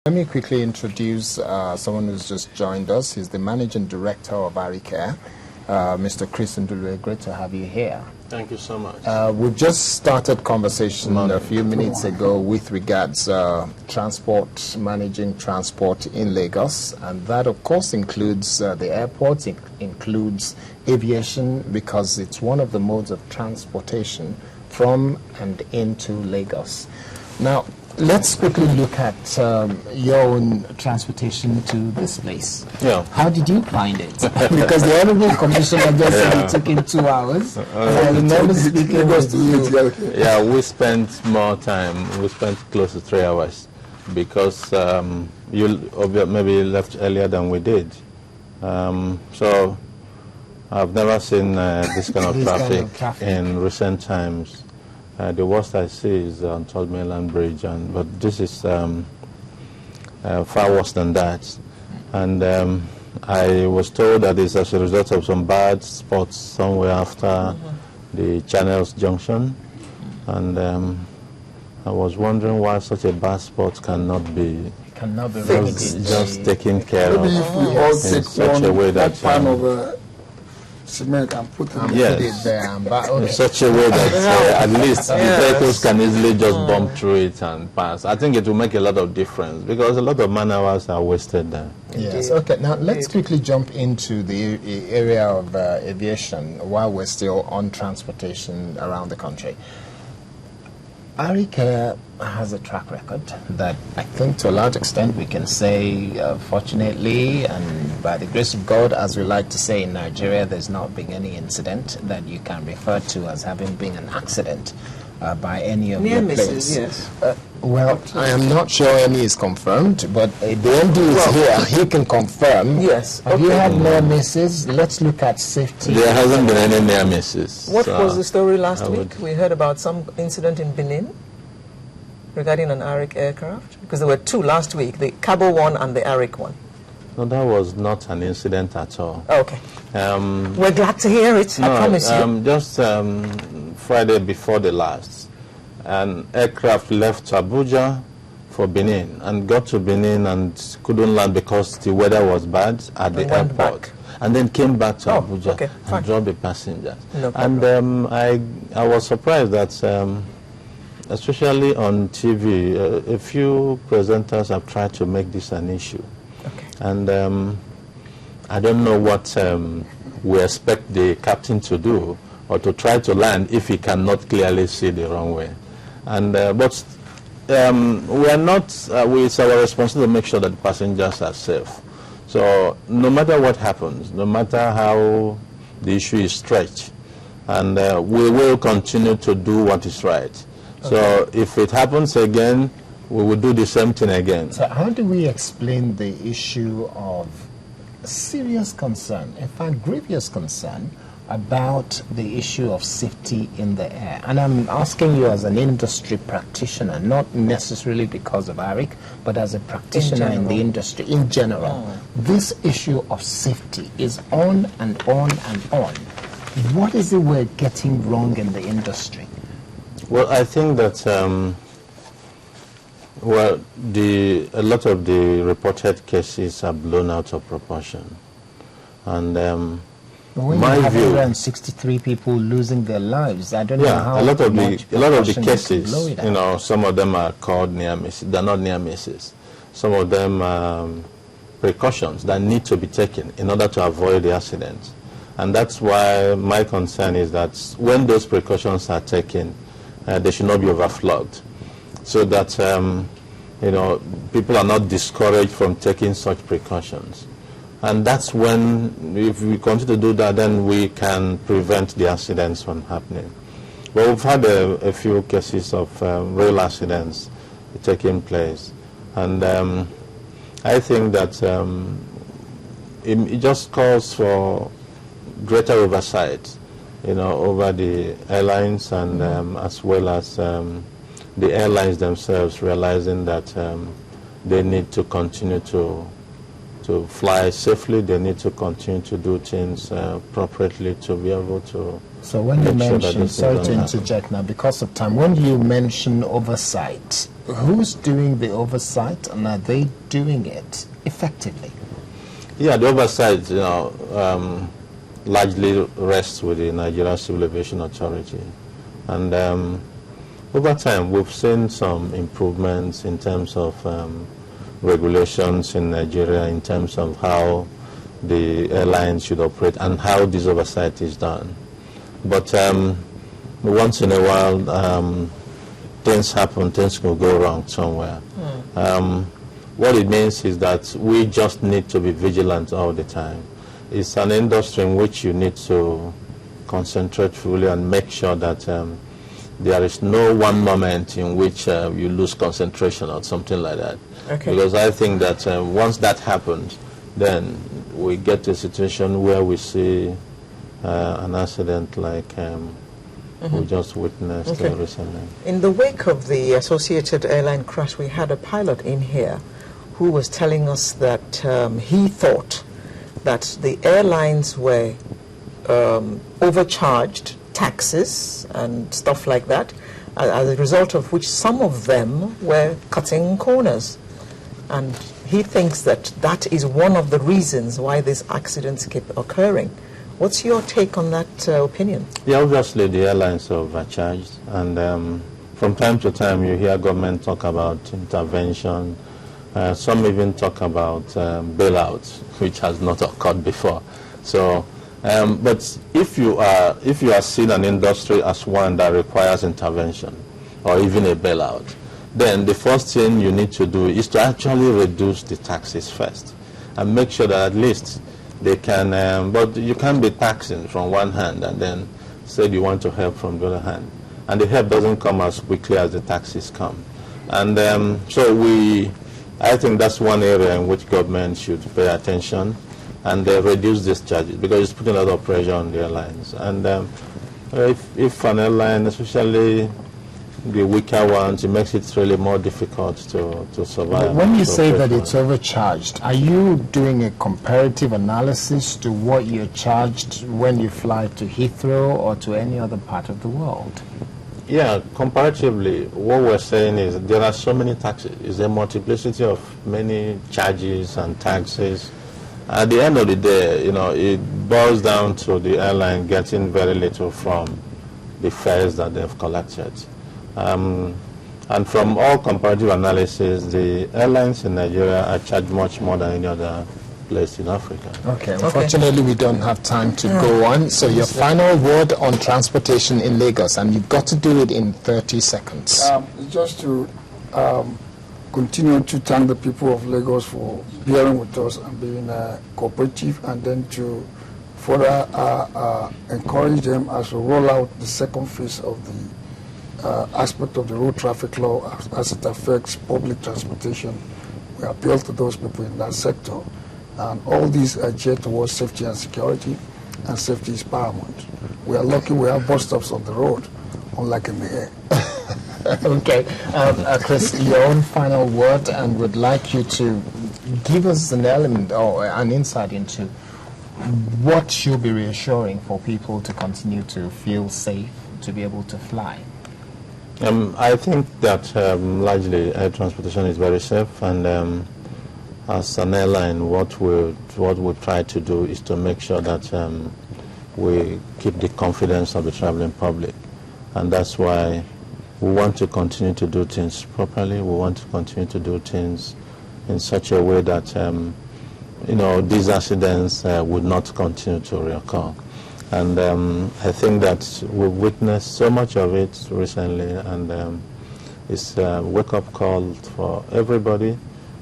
Let me quickly introduce someone who's just joined us. He's the Managing Director of Aricare, Mr. Chris Ndulue. Great to have you here. Thank you so much. We've just started conversation a few minutes ago with regards managing transport in Lagos, and that of course includes the airports, it includes aviation, because it's one of the modes of transportation from and into Lagos. Now, let's quickly look at your own transportation to this place. Yeah. How did you find it? Because the Honorable Commissioner just said it took him 2 hours. I remember speaking with you. Yeah, we spent more time. We spent close to 3 hours because you maybe left earlier than we did. So I've never seen this kind of traffic in recent times. The worst I see is on Third Mainland Bridge, but this is far worse than that. And I was told that it's as a result of some bad spots somewhere after the Channels Junction. And I was wondering why such a bad spot cannot be just taken care of in such a way that cement and put them in such a way that at least the vehicles can easily just bump through it and pass. I think it will make a lot of difference because a lot of man hours are wasted there. Yes. Okay. Now let's quickly jump into the area of aviation while we're still on transportation around the country. Aricare has a track record that I think to a large extent we can say, fortunately, and by the grace of God, as we like to say in Nigeria, there's not been any incident that you can refer to as having been an accident by any of your planes. Yes. Well, I am not sure any is confirmed, but the MD is here. He can confirm. Yes. Have you had near misses? Let's look at safety. There hasn't been any near misses. What was the story last week? We heard about some incident in Benin regarding an ARIC aircraft, because there were two last week, the Cabo one and the ARIC one. No, that was not an incident at all. Okay. We're glad to hear it, I promise you. Just Friday before the last, an aircraft left Abuja for Benin and got to Benin and couldn't land because the weather was bad at the airport. And then came back to Abuja and dropped the passengers. No problem. And I was surprised that especially on TV, a few presenters have tried to make this an issue. Okay. And I don't know what we expect the captain to do or to try to land if he cannot clearly see the runway. And but we are not, it's our responsibility to make sure that the passengers are safe. So no matter what happens, no matter how the issue is stretched, and we will continue to do what is right. Okay. So if it happens again, we will do the same thing again. So how do we explain the issue of serious concern, in fact grievous concern, about the issue of safety in the air? And I'm asking you as an industry practitioner, not necessarily because of ARIC, but as a practitioner in the industry in general. This issue of safety is on and on and on. What is it we're getting wrong in the industry? Well, I think that a lot of the reported cases are blown out of proportion, and when my you have view, 163 people losing their lives, I don't know how a lot of the cases, you know, some of them are called near misses. They're not near misses. Some of them precautions that need to be taken in order to avoid the accident, and that's why my concern is that when those precautions are taken, they should not be overflogged, so that you know, people are not discouraged from taking such precautions. And that's when, if we continue to do that, then we can prevent the accidents from happening. But we've had a few cases of real accidents taking place, and I think that it just calls for greater oversight, you know, over the airlines, and as well as the airlines themselves realizing that they need to continue to fly safely. They need to continue to do things appropriately to be able to. So when you mention, sorry to interject now because of time, when you mention oversight, who's doing the oversight, and are they doing it effectively? Yeah, the oversight, largely rests with the Nigeria Civil Aviation Authority. And over time, we've seen some improvements in terms of regulations in Nigeria, in terms of how the airlines should operate and how this oversight is done. But once in a while, things happen, things can go wrong somewhere. What it means is that we just need to be vigilant all the time. It's an industry in which you need to concentrate fully and make sure that there is no one moment in which you lose concentration or something like that. Okay. Because I think that once that happens, then we get to a situation where we see an accident like we just witnessed recently. In the wake of the Associated Airline crash, we had a pilot in here who was telling us that he thought that the airlines were overcharged taxes and stuff like that, as a result of which some of them were cutting corners. And he thinks that that is one of the reasons why these accidents keep occurring. What's your take on that opinion? Yeah, obviously the airlines are overcharged, and from time to time you hear government talk about intervention. Some even talk about bailouts, which has not occurred before. So, but if you are seeing an industry as one that requires intervention, or even a bailout, then the first thing you need to do is to actually reduce the taxes first, and make sure that at least they can. But you can't be taxing from one hand and then say you want to help from the other hand, and the help doesn't come as quickly as the taxes come, and so I think that's one area in which government should pay attention and reduce these charges, because it's putting a lot of pressure on the airlines. And if an airline, especially the weaker ones, it makes it really more difficult to survive. When you say that it's overcharged, are you doing a comparative analysis to what you're charged when you fly to Heathrow or to any other part of the world? Yeah, comparatively, what we're saying is there are so many taxes. It's a multiplicity of many charges and taxes. At the end of the day, it boils down to the airline getting very little from the fares that they've collected. And from all comparative analysis, the airlines in Nigeria are charged much more than any other place in Africa. Okay, unfortunately we don't have time to go on. So your final word on transportation in Lagos, and you've got to do it in 30 seconds. Just to continue to thank the people of Lagos for bearing with us and being cooperative, and then to further encourage them as we roll out the second phase of the aspect of the road traffic law as it affects public transportation. We appeal to those people in that sector. And all these are geared towards safety and security, and safety is paramount. We are lucky we have bus stops on the road, unlike in the air. Okay. Chris, your own final word, and would like you to give us an element or an insight into what should be reassuring for people to continue to feel safe, to be able to fly. I think that largely air transportation is very safe, and as an airline, what we try to do is to make sure that we keep the confidence of the traveling public, and that's why we want to continue to do things properly. We want to continue to do things in such a way that these accidents would not continue to reoccur. And I think that we've witnessed so much of it recently, and it's a wake-up call for everybody.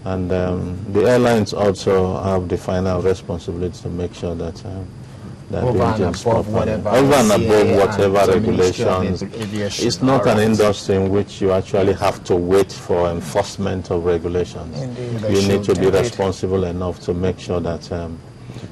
And the airlines also have the final responsibility to make sure that they're doing things properly. Over and above whatever regulations. It's not an industry in which you actually have to wait for enforcement of regulations. Indeed. You need to be responsible enough to make sure that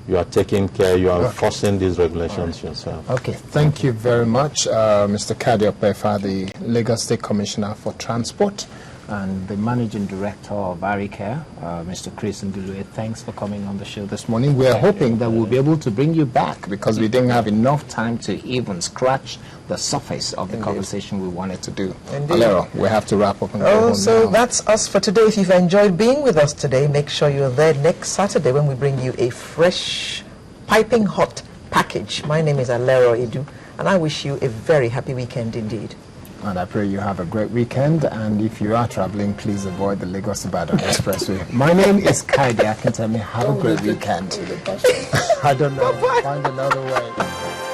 you are taking care, you are enforcing these regulations yourself. Okay, thank you very much, Mr. Kadi Opefa, the Lagos State Commissioner for Transport. and the Managing Director of Aricare, Mr. Chris Ndulue. Thanks for coming on the show this morning. We are hoping that we'll be able to bring you back because we didn't have enough time to even scratch the surface of the conversation we wanted to do. Alero, we have to wrap up and go home so now. that's us for today. If you've enjoyed being with us today, make sure you're there next Saturday when we bring you a fresh, piping hot package. My name is Alero Edu, and I wish you a very happy weekend indeed. And I pray you have a great weekend. And if you are traveling, please avoid the Lagos-Ibadan Expressway. My name is Kaidi Akintemi. Have a great weekend. I don't know. Find another way.